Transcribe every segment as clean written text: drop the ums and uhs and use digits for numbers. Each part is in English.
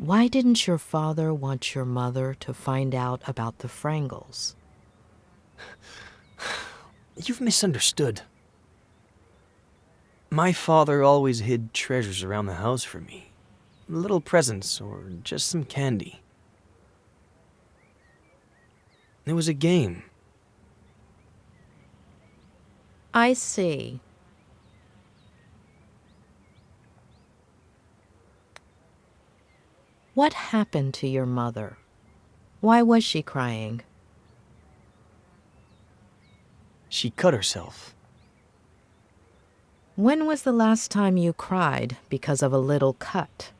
Why didn't your father want your mother to find out about the Frangles? You've misunderstood. My father always hid treasures around the house for me. Little presents or just some candy. It was a game. I see. What happened to your mother? Why was she crying? She cut herself. When was the last time you cried because of a little cut?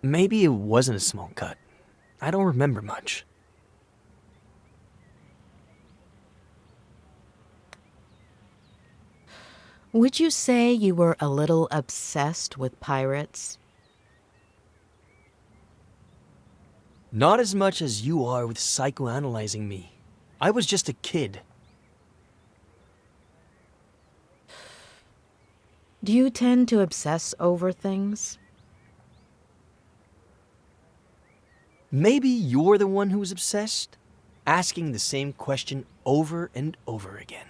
Maybe it wasn't a small cut. I don't remember much. Would you say you were a little obsessed with pirates? Not as much as you are with psychoanalyzing me. I was just a kid. Do you tend to obsess over things? Maybe you're the one who's obsessed, asking the same question over and over again.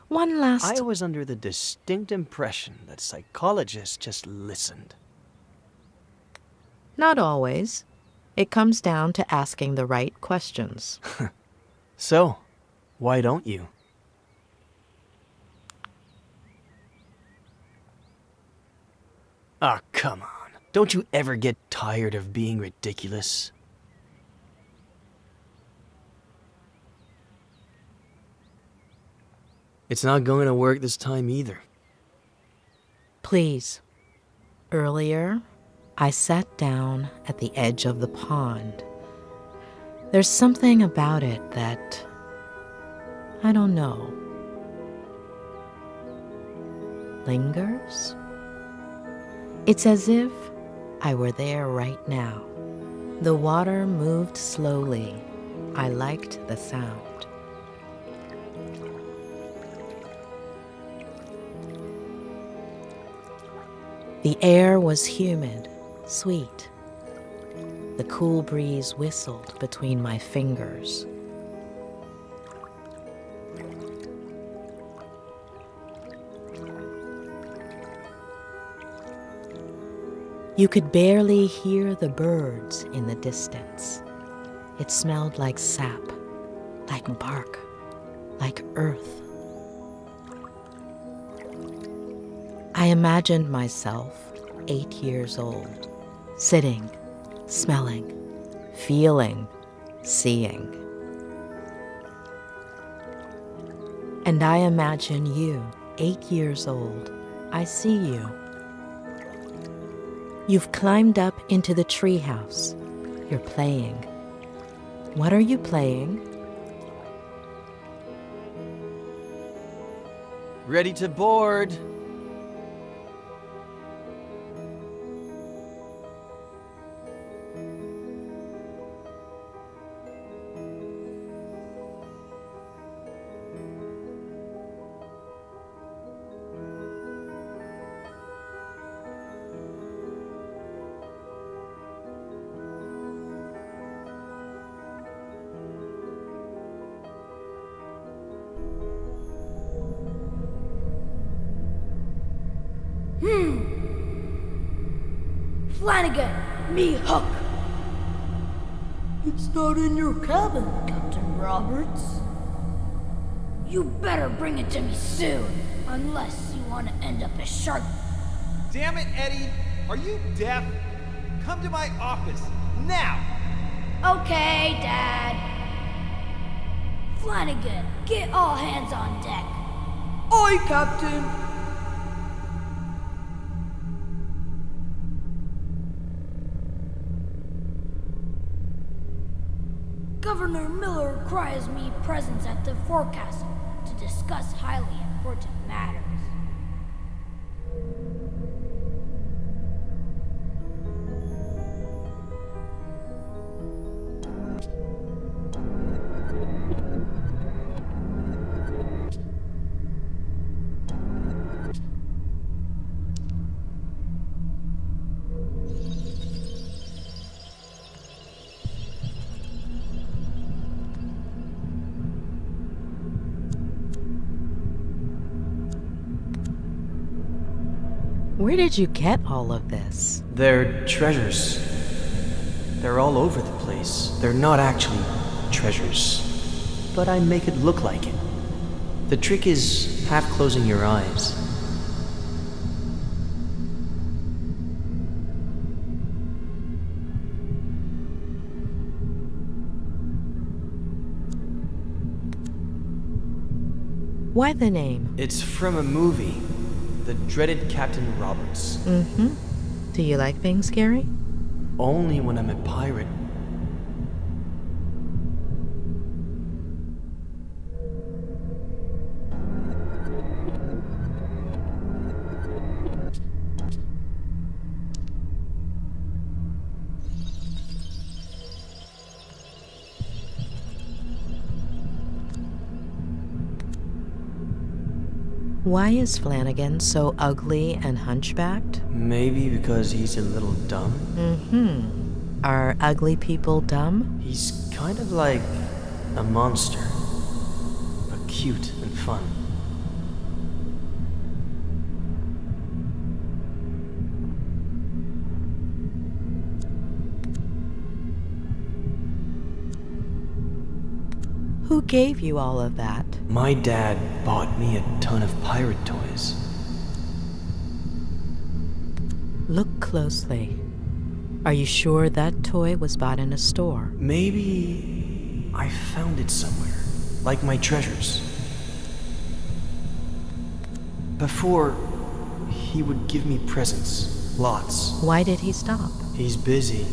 One last... I was under the distinct impression that psychologists just listened. Not always. It comes down to asking the right questions. So, why don't you? Ah, come on. Don't you ever get tired of being ridiculous? It's not going to work this time either. Please. Earlier, I sat down at the edge of the pond. There's something about it that... I don't know. Lingers? It's as if I were there right now. The water moved slowly. I liked the sound. The air was humid, sweet. The cool breeze whistled between my fingers. You could barely hear the birds in the distance. It smelled like sap, like bark, like earth. I imagined myself 8 years old, sitting, smelling, feeling, seeing. And I imagine you, 8 years old. I see you. You've climbed up into the treehouse. You're playing. What are you playing? Ready to board. Flanagan, me Hook. It's not in your cabin, Captain Roberts. You better bring it to me soon, unless you want to end up as shark. Damn it, Eddie! Are you deaf? Come to my office, now! Okay, Dad. Flanagan, get all hands on deck. Aye, Captain. Governor Miller requires me presence at the forecastle to discuss highly important matters. Where did you get all of this? They're treasures. They're all over the place. They're not actually treasures, but I make it look like it. The trick is half closing your eyes. Why the name? It's from a movie, The Dreaded Captain Roberts. Mm-hmm. Do you like being scary? Only when I'm a pirate. Why is Flanagan so ugly and hunchbacked? Maybe because he's a little dumb. Mm-hmm. Are ugly people dumb? He's kind of like a monster, but cute and fun. Who gave you all of that? My dad bought me a ton of pirate toys. Look closely. Are you sure that toy was bought in a store? Maybe I found it somewhere, like my treasures. Before, he would give me presents, lots. Why did he stop? He's busy.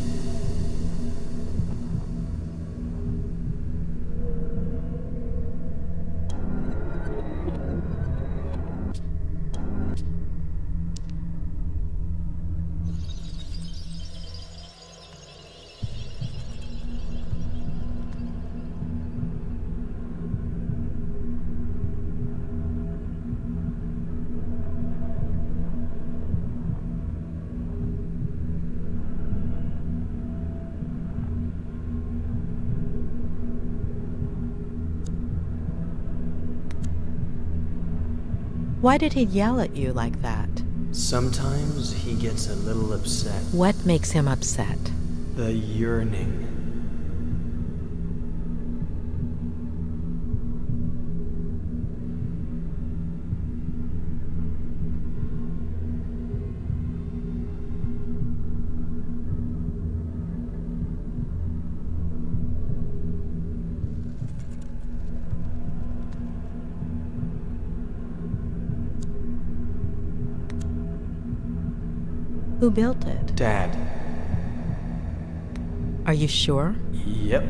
Why did he yell at you like that? Sometimes he gets a little upset. What makes him upset? The yearning. Who built it? Dad. Are you sure? Yep.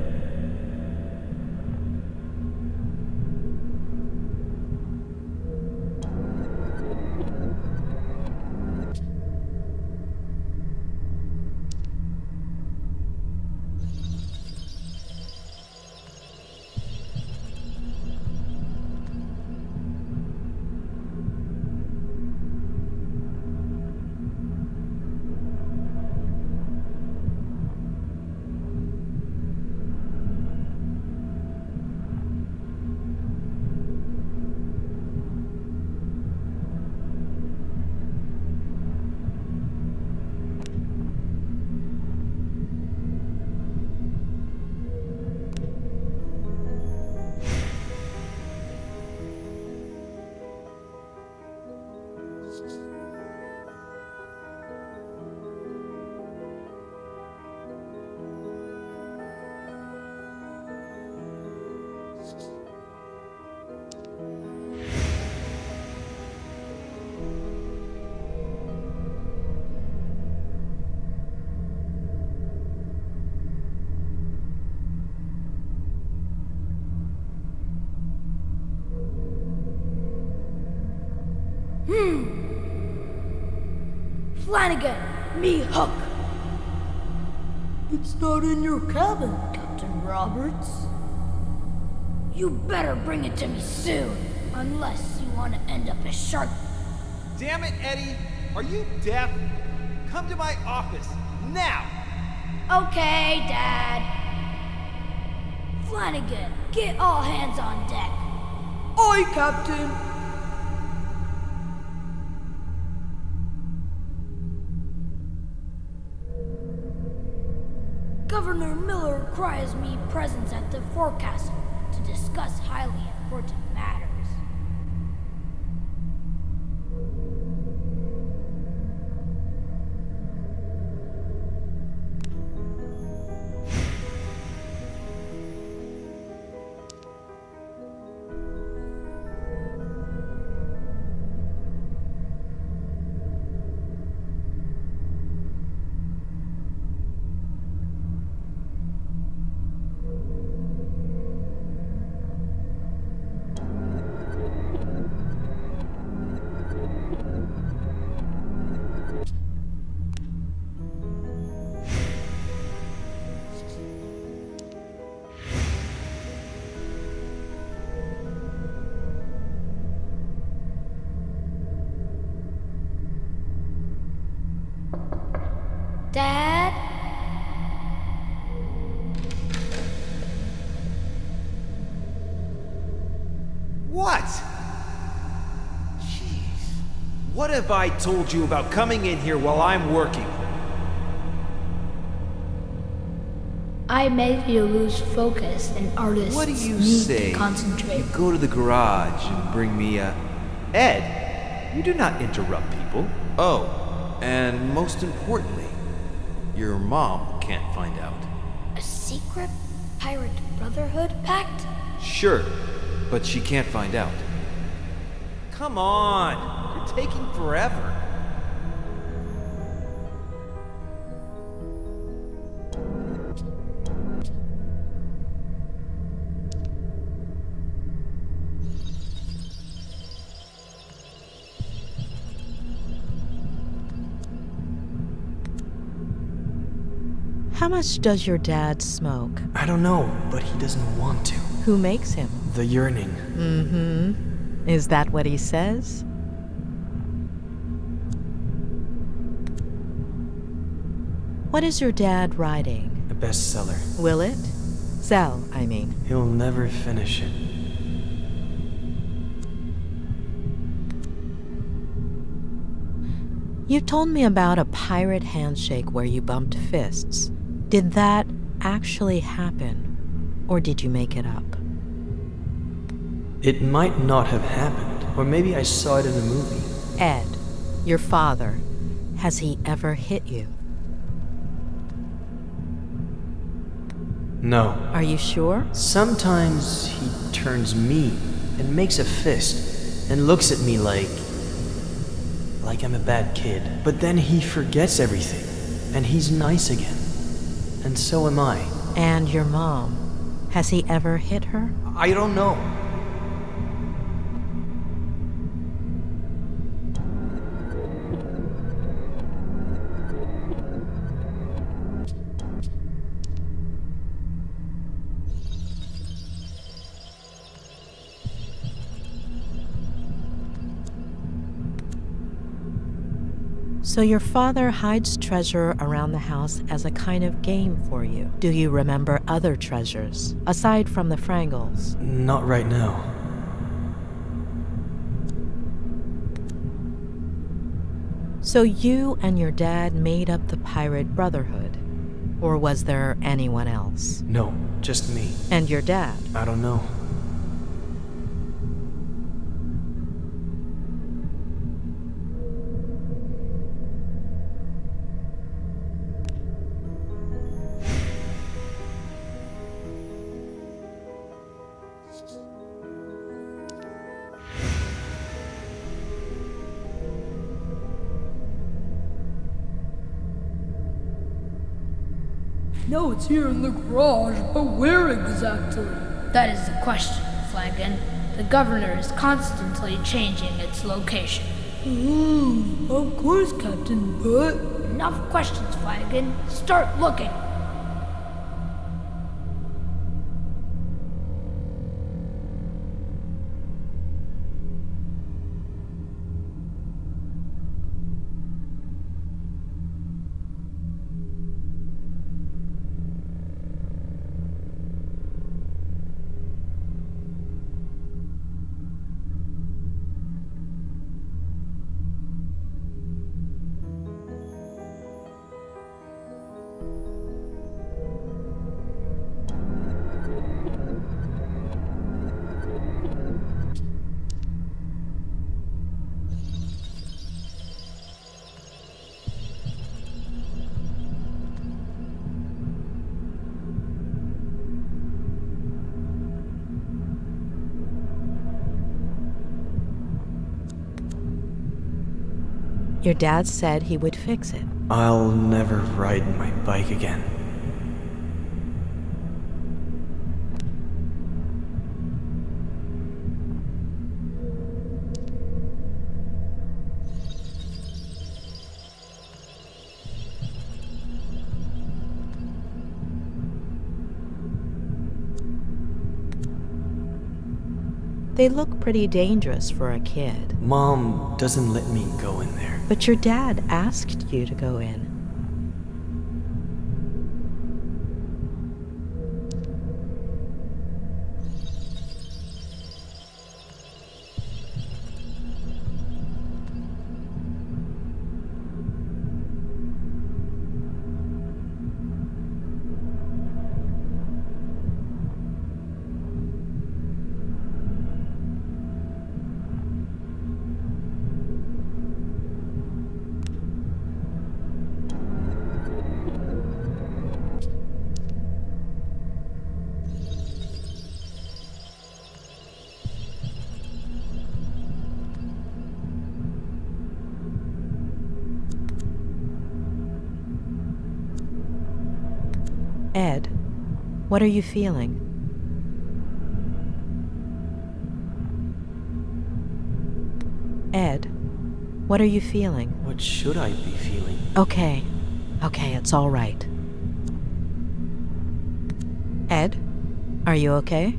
Flanagan, me Hook. It's not in your cabin, Captain Roberts. You better bring it to me soon, unless you want to end up as shark. Damn it, Eddie! Are you deaf? Come to my office, now! Okay, Dad. Flanagan, get all hands on deck. Aye, Captain. Governor Miller requires me presence at the forecastle to discuss highly important matters. Dad? What? Jeez. What have I told you about coming in here while I'm working? I made you lose focus, and artists What do you need say? to concentrate. You go to the garage and bring me a... Ed, you do not interrupt people. Oh, and most importantly, your mom can't find out. A secret pirate brotherhood pact? Sure, but she can't find out. Come on, you're taking forever. How much does your dad smoke? I don't know, but he doesn't want to. Who makes him? The yearning. Mm-hmm. Is that what he says? What is your dad writing? A bestseller. Will it? Sell, I mean. He'll never finish it. You told me about a pirate handshake where you bumped fists. Did that actually happen, or did you make it up? It might not have happened, or maybe I saw it in a movie. Ed, your father, has he ever hit you? No. Are you sure? Sometimes he turns mean and makes a fist and looks at me like I'm a bad kid. But then he forgets everything and he's nice again. And so am I. And your mom, has he ever hit her? I don't know. So your father hides treasure around the house as a kind of game for you. Do you remember other treasures, aside from the Frangles? Not right now. So you and your dad made up the Pirate Brotherhood? Or was there anyone else? No, just me. And your dad? I don't know. No, it's here in the garage, but where exactly? That is the question, Flagon. The governor is constantly changing its location. Of course, Captain, but... Enough questions, Flagon. Start looking. Your dad said he would fix it. I'll never ride my bike again. They look pretty dangerous for a kid. Mom doesn't let me go in there. But your dad asked you to go in. Ed, what are you feeling? Ed, what are you feeling? What should I be feeling? Okay, it's all right. Ed, are you okay?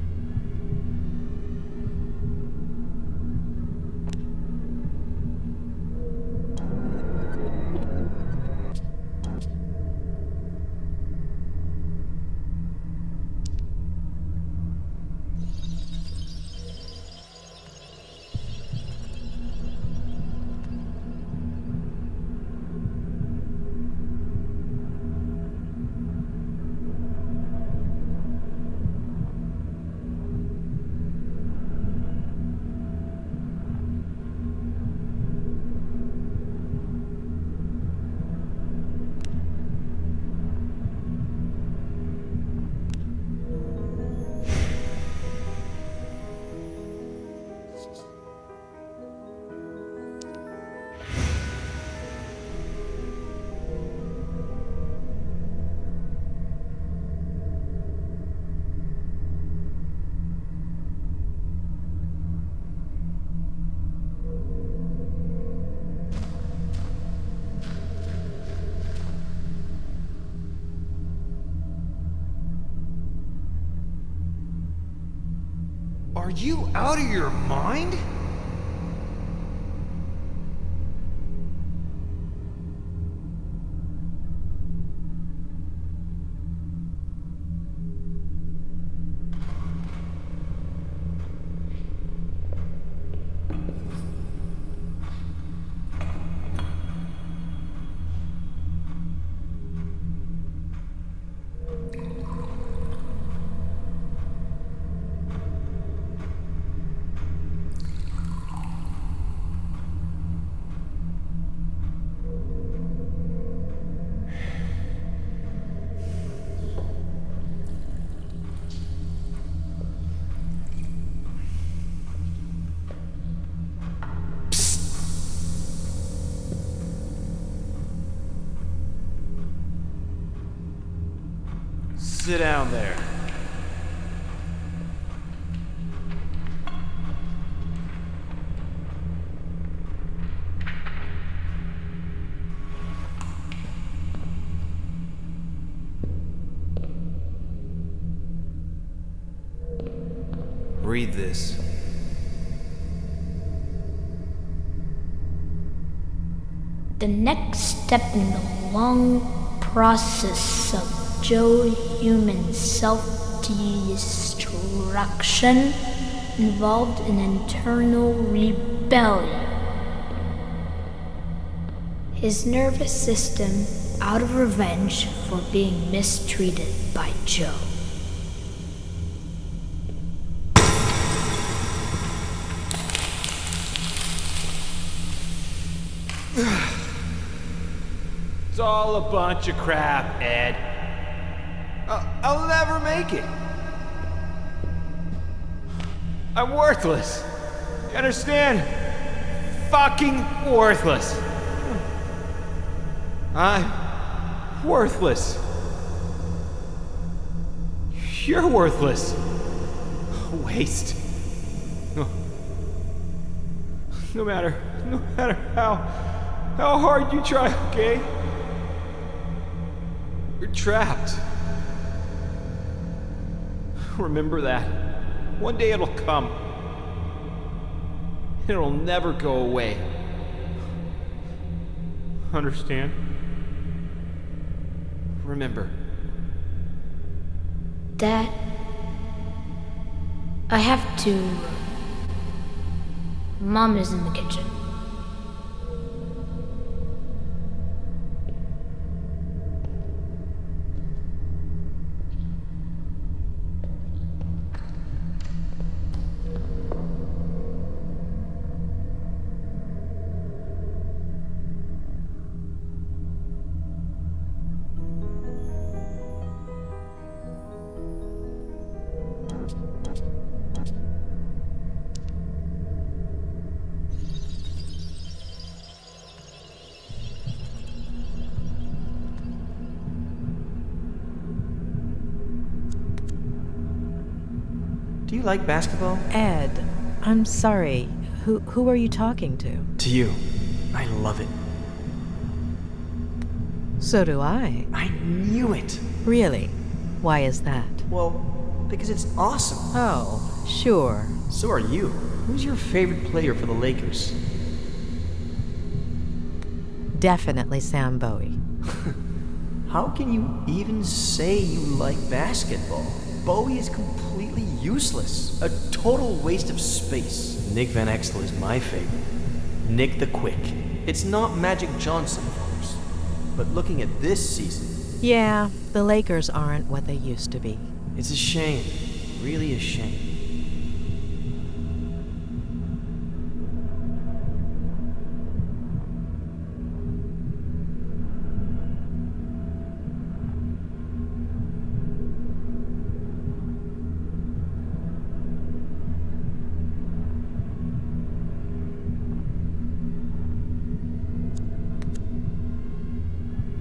Are you out of your mind? Sit down there. Read this. The next step in the long process of Joe human self-destruction involved an internal rebellion. His nervous system out of revenge for being mistreated by Joe. It's all a bunch of crap, Ed. I'll never make it. I'm worthless. You understand? Fucking worthless. I'm worthless. You're worthless. A waste. No matter how hard you try, okay? You're trapped. Remember that. One day it'll come. It'll never go away. Understand? Remember. Dad, I have to. Mom is in the kitchen. Do you like basketball? Ed, I'm sorry. Who are you talking to? To you. I love it. So do I. I knew it. Really? Why is that? Well, because it's awesome. Oh, sure. So are you. Who's your favorite player for the Lakers? Definitely Sam Bowie. How can you even say you like basketball? Bowie is completely useless. A total waste of space. Nick Van Exel is my favorite. Nick the Quick. It's not Magic Johnson, of course. But looking at this season... Yeah, the Lakers aren't what they used to be. It's a shame. Really a shame.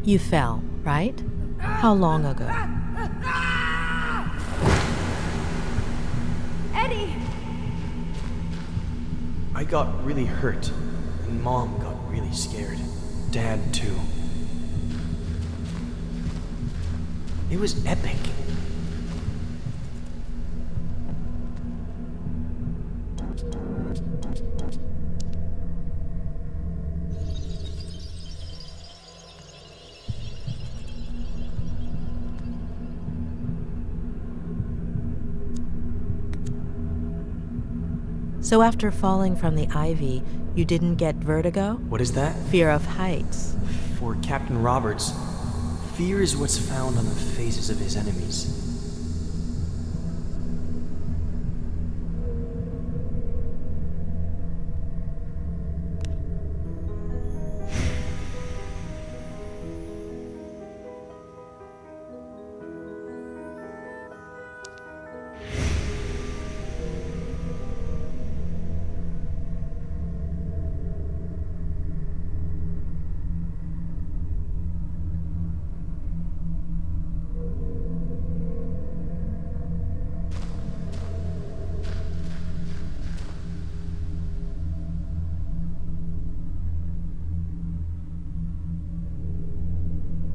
You fell, right? How long ago? Eddie! I got really hurt, and Mom got really scared. Dad, too. It was epic. So after falling from the ivy, you didn't get vertigo? What is that? Fear of heights. For Captain Roberts, fear is what's found on the faces of his enemies.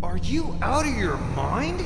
Are you out of your mind?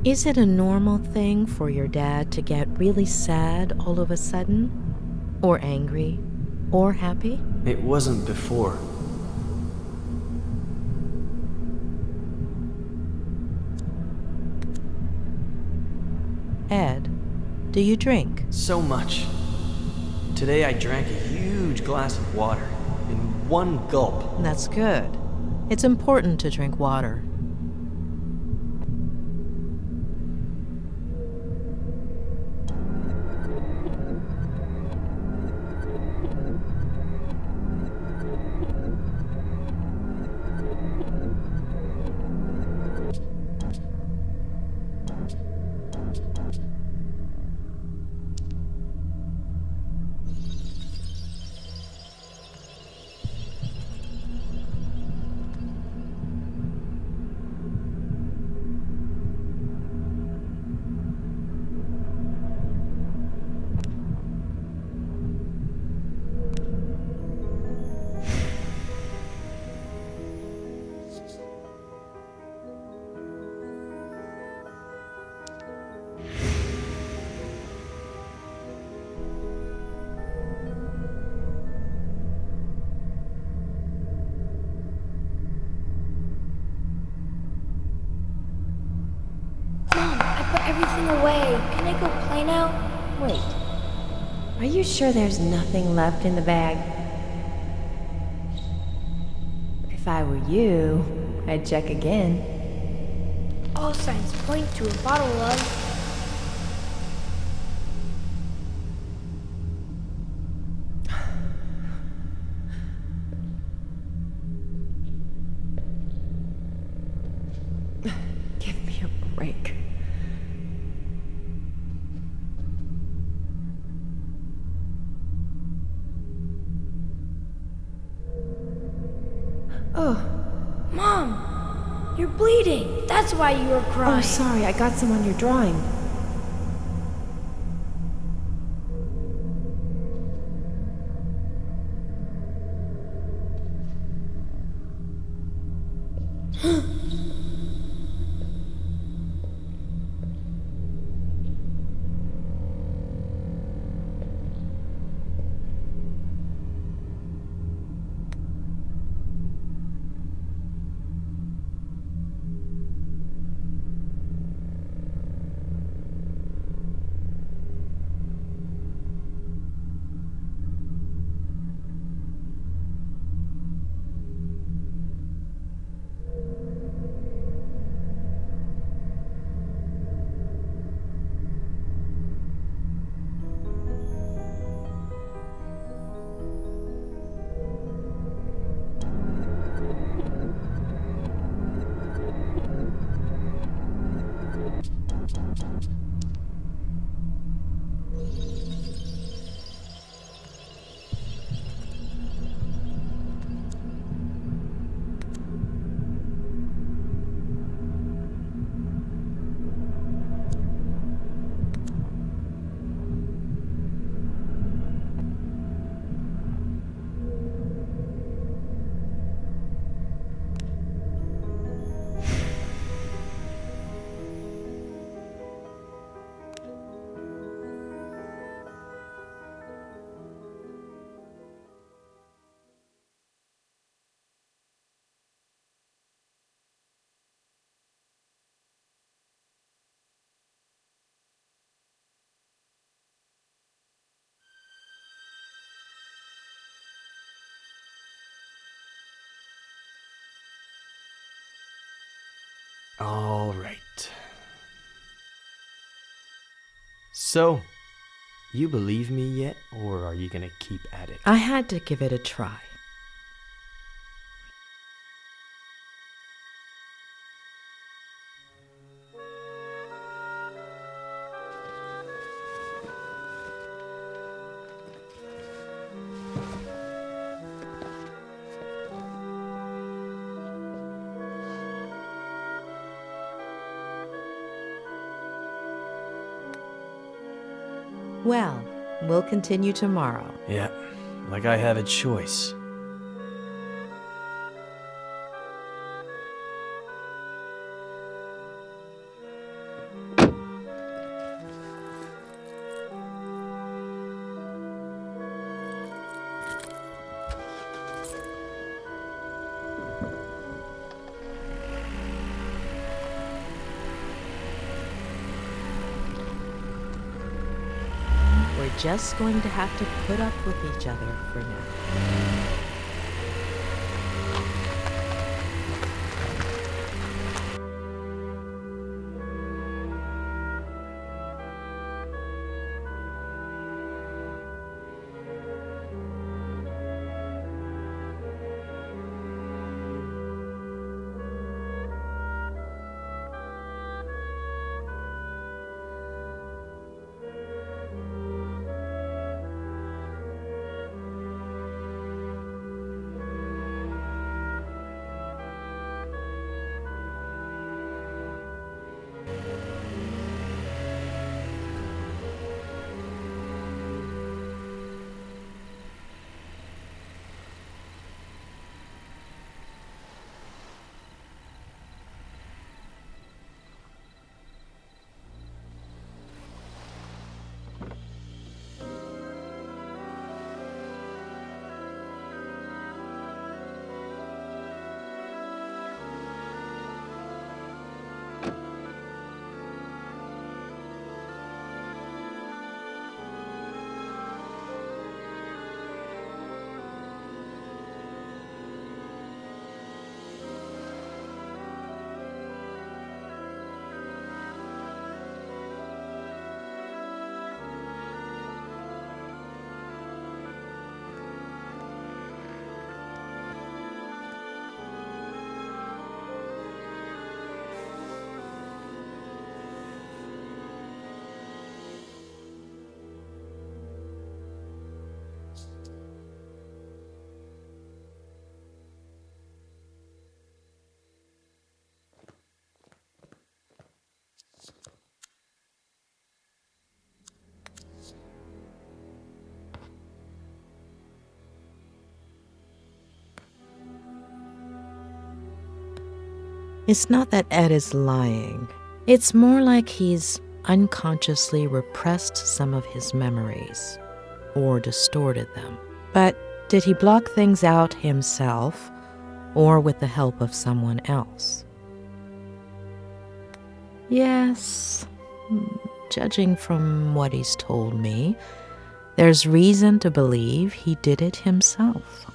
Is it a normal thing for your dad to get really sad all of a sudden? Or angry? Or happy? It wasn't before. Ed, do you drink? So much. Today I drank a huge glass of water in one gulp. That's good. It's important to drink water. Mom, I put everything away. Can I go play now? Wait. Are you sure there's nothing left in the bag? If I were you, I'd check again. All signs point to a bottle of... Give me a break. Oh, Mom, you're bleeding. That's why you were crying. oh, sorry, I got some on your drawing. All right. So, you believe me yet, or are you gonna keep at it? I had to give it a try. Well, we'll continue tomorrow. Yeah, like I have a choice. We're just going to have to put up with each other for now. It's not that Ed is lying. It's more like he's unconsciously repressed some of his memories or distorted them. But did he block things out himself or with the help of someone else? Yes, judging from what he's told me, there's reason to believe he did it himself.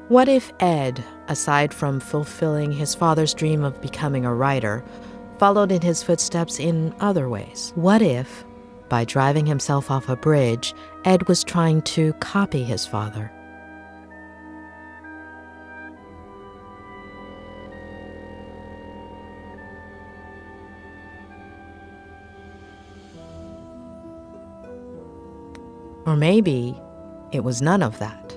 What if Ed, aside from fulfilling his father's dream of becoming a writer, followed in his footsteps in other ways? What if, by driving himself off a bridge, Ed was trying to copy his father? Or maybe it was none of that.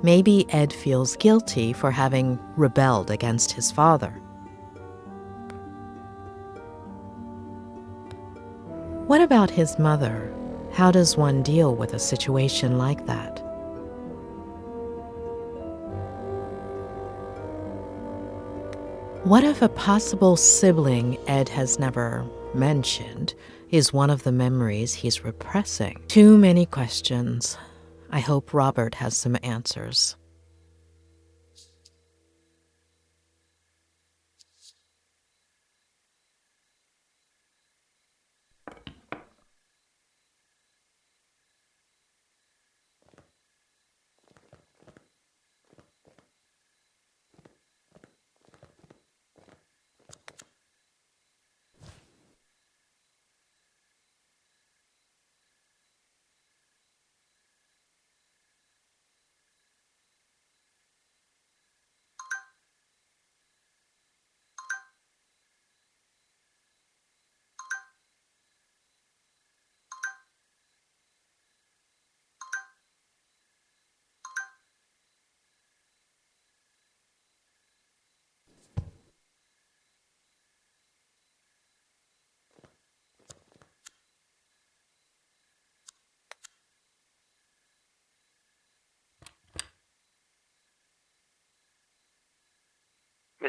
Maybe Ed feels guilty for having rebelled against his father. What about his mother? How does one deal with a situation like that? What if a possible sibling Ed has never mentioned is one of the memories he's repressing? Too many questions. I hope Robert has some answers.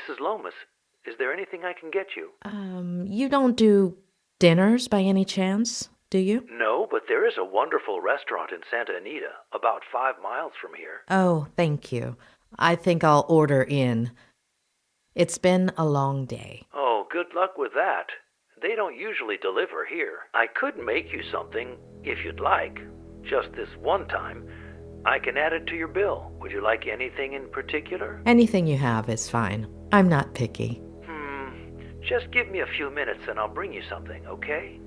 Mrs. Lomas, is there anything I can get you? You don't do dinners by any chance, do you? No, but there is a wonderful restaurant in Santa Anita, about 5 miles from here. Oh, thank you. I think I'll order in. It's been a long day. Oh, good luck with that. They don't usually deliver here. I could make you something, if you'd like. Just this one time. I can add it to your bill. Would you like anything in particular? Anything you have is fine. I'm not picky. Just give me a few minutes and I'll bring you something, okay?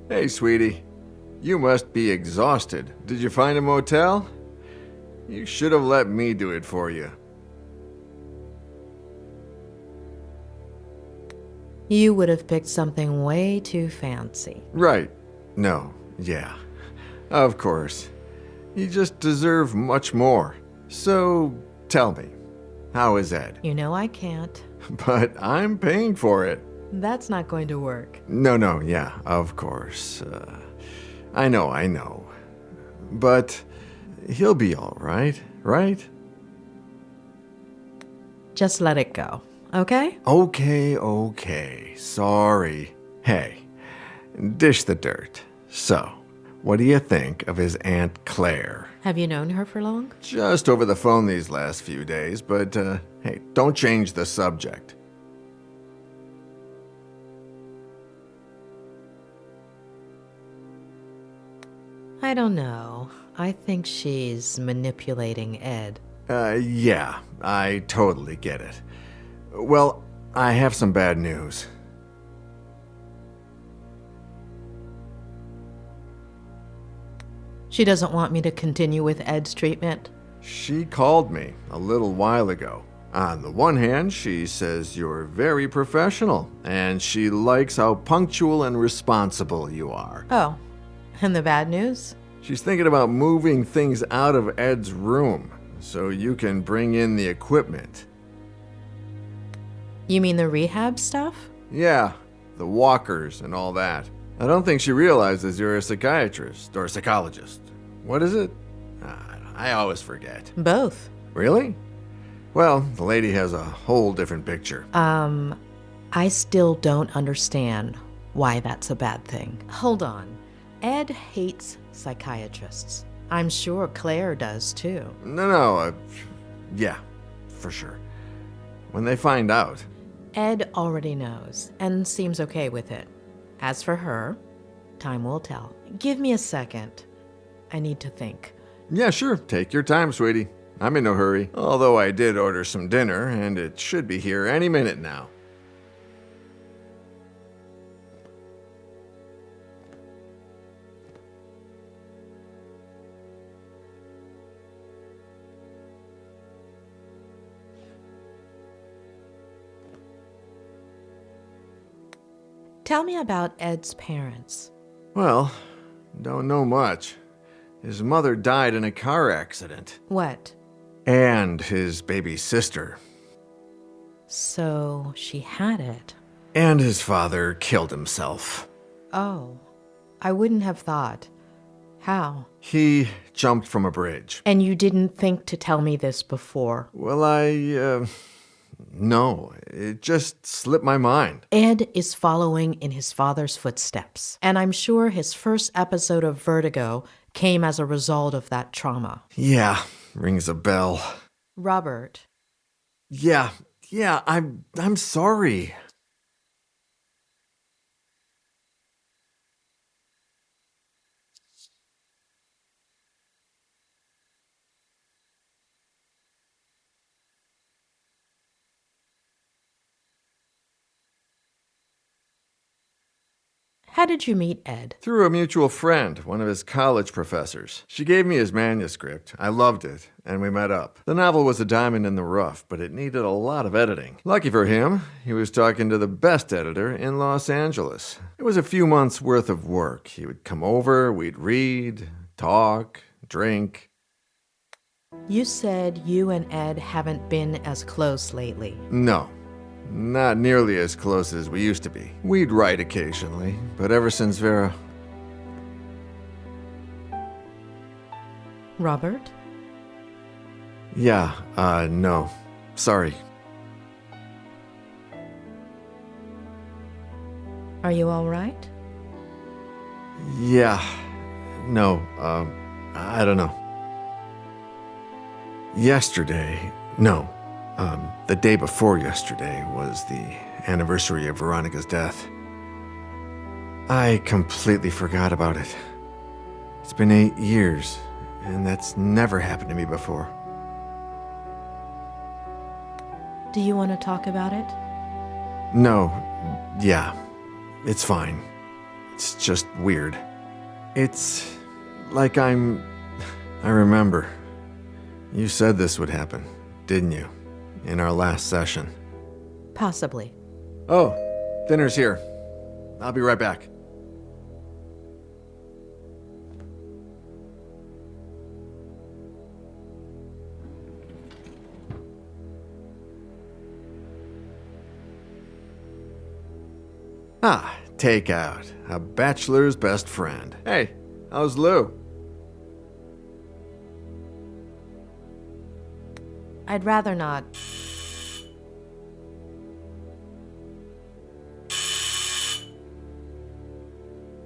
Hey, sweetie. You must be exhausted. Did you find a motel? You should have let me do it for you. You would have picked something way too fancy. Right. No. Yeah. Of course. You just deserve much more. So, tell me, how is Ed? You know I can't. But I'm paying for it. That's not going to work. No, yeah, of course. I know. But he'll be all right, right? Just let it go, okay? Okay. Sorry. Hey, dish the dirt. So, what do you think of his Aunt Claire? Have you known her for long? Just over the phone these last few days, but hey, don't change the subject. I don't know. I think she's manipulating Ed. Yeah, I totally get it. Well, I have some bad news. She doesn't want me to continue with Ed's treatment. She called me a little while ago. On the one hand, she says you're very professional, and she likes how punctual and responsible you are. Oh, and the bad news? She's thinking about moving things out of Ed's room so you can bring in the equipment. You mean the rehab stuff? Yeah, the walkers and all that. I don't think she realizes you're a psychiatrist or psychologist. What is it? I always forget. Both. Really? Well, the lady has a whole different picture. I still don't understand why that's a bad thing. Hold on. Ed hates psychiatrists. I'm sure Claire does too. No, yeah, for sure. When they find out. Ed already knows and seems okay with it. As for her, time will tell. Give me a second. I need to think. Yeah, sure. Take your time, sweetie. I'm in no hurry. Although I did order some dinner, and it should be here any minute now. Tell me about Ed's parents. Well, don't know much. His mother died in a car accident. What? And his baby sister. So she had it. And his father killed himself. Oh, I wouldn't have thought. How? He jumped from a bridge. And you didn't think to tell me this before? Well, no, it just slipped my mind. Ed is following in his father's footsteps, and I'm sure his first episode of Vertigo came as a result of that trauma. Yeah, rings a bell. Robert. Yeah, I'm sorry. How did you meet Ed? Through a mutual friend, one of his college professors. She gave me his manuscript. I loved it, and we met up. The novel was a diamond in the rough, but it needed a lot of editing. Lucky for him, he was talking to the best editor in Los Angeles. It was a few months' worth of work. He would come over, we'd read, talk, drink. You said you and Ed haven't been as close lately. No, not nearly as close as we used to be. We'd write occasionally, but ever since Vera... Robert? Yeah, no. Sorry. Are you all right? Yeah. No, I don't know. Yesterday, no, the day before yesterday was the anniversary of Veronica's death. I completely forgot about it. It's been 8 years, and that's never happened to me before. Do you want to talk about it? No, yeah, it's fine. It's just weird. It's like I remember. You said this would happen, didn't you? In our last session. Possibly. Oh, dinner's here. I'll be right back. Ah, takeout. A bachelor's best friend. Hey, how's Lou? I'd rather not.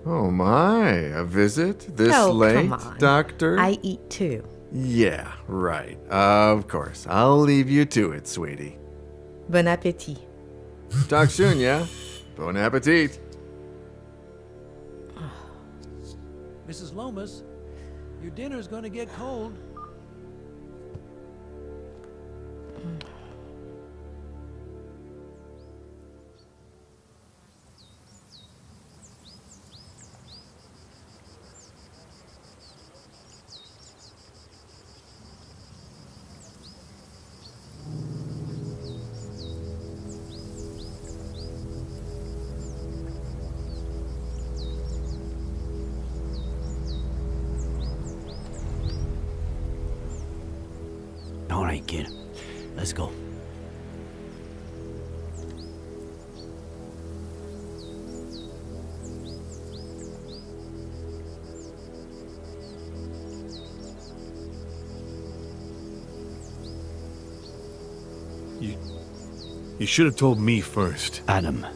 Oh my, a visit this Oh, late, come on. Doctor? I eat too. Yeah, right. Of course. I'll leave you to it, sweetie. Bon appétit. Talk soon, yeah? Bon appetit. Mrs. Lomas, your dinner's gonna get cold. All right, kid. Let's go. You should have told me first. Adam.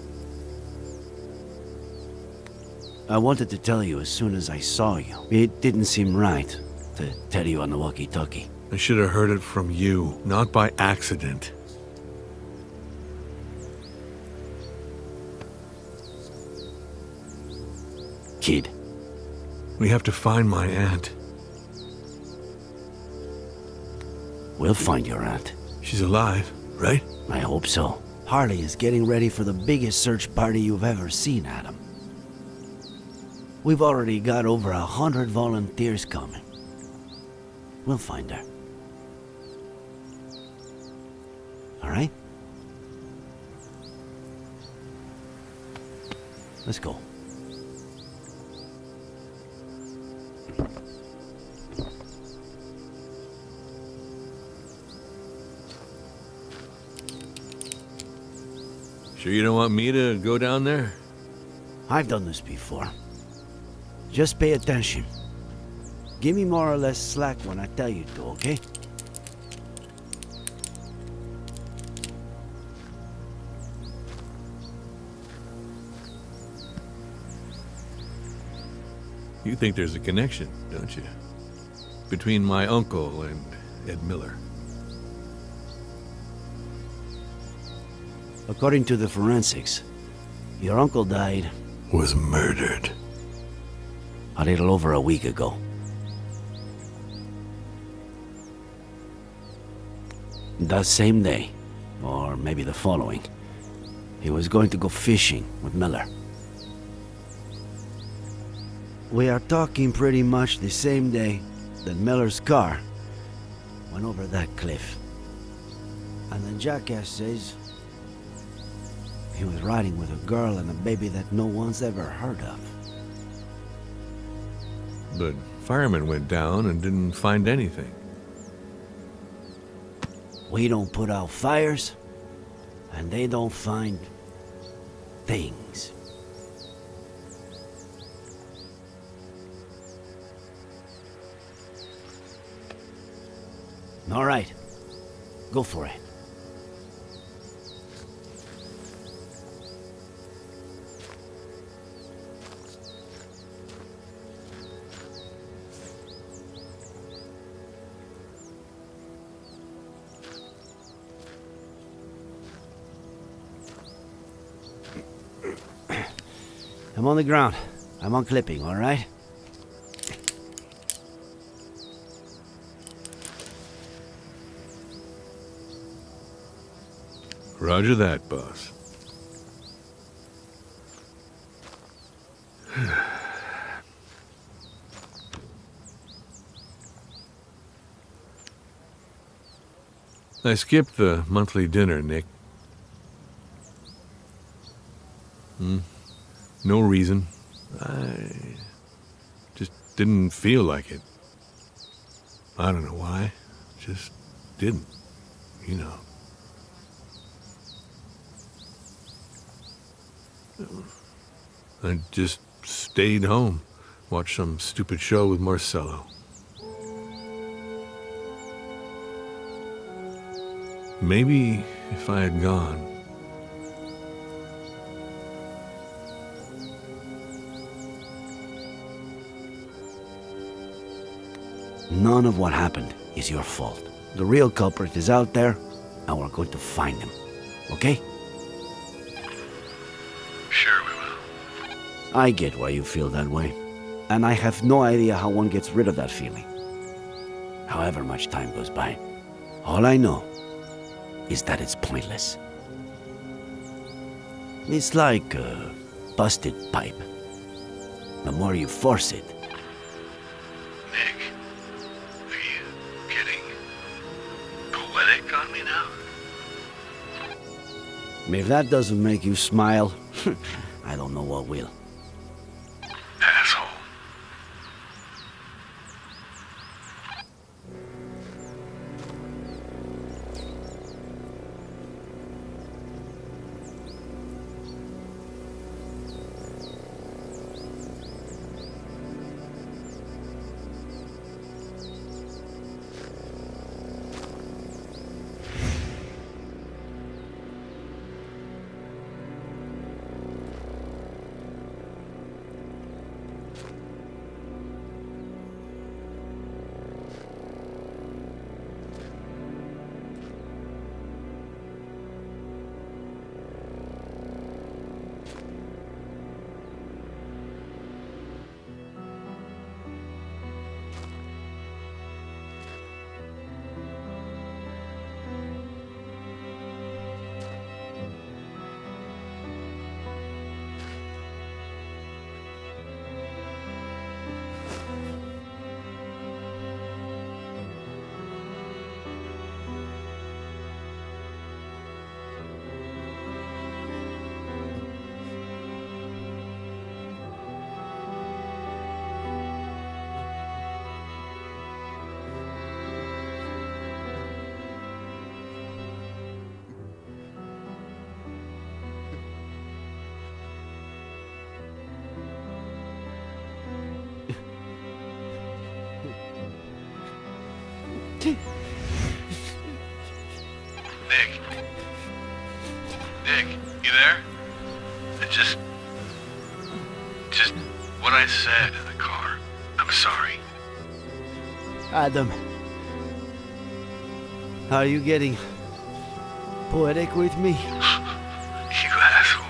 I wanted to tell you as soon as I saw you. It didn't seem right to tell you on the walkie-talkie. I should have heard it from you, not by accident. Kid. We have to find my aunt. We'll find your aunt. She's alive, right? I hope so. Harley is getting ready for the biggest search party you've ever seen, Adam. We've already got over 100 volunteers coming. We'll find her. All right? Let's go. Sure you don't want me to go down there? I've done this before. Just pay attention. Give me more or less slack when I tell you to, okay? You think there's a connection, don't you? Between my uncle and Ed Miller. According to the forensics, your uncle died... Was murdered. A little over a week ago. That same day, or maybe the following, he was going to go fishing with Miller. We are talking pretty much the same day that Miller's car went over that cliff. And the jackass says he was riding with a girl and a baby that no one's ever heard of. But firemen went down and didn't find anything. We don't put out fires, and they don't find things. All right, go for it. I'm on the ground. I'm on clipping, all right? Roger that, boss. I skipped the monthly dinner, Nick. No reason. I just didn't feel like it. I don't know why. Just didn't, you know. I just stayed home, watched some stupid show with Marcello. Maybe if I had gone. None of what happened is your fault. The real culprit is out there, and we're going to find him. Okay? Sure we will. I get why you feel that way. And I have no idea how one gets rid of that feeling. However much time goes by. All I know is that it's pointless. It's like a busted pipe. The more you force it, Nick, are you getting poetic on me now? if that doesn't make you smile, I don't know what will. Asshole. Nick, you there? Just what I said in the car. I'm sorry. Adam, are you getting poetic with me? You asshole.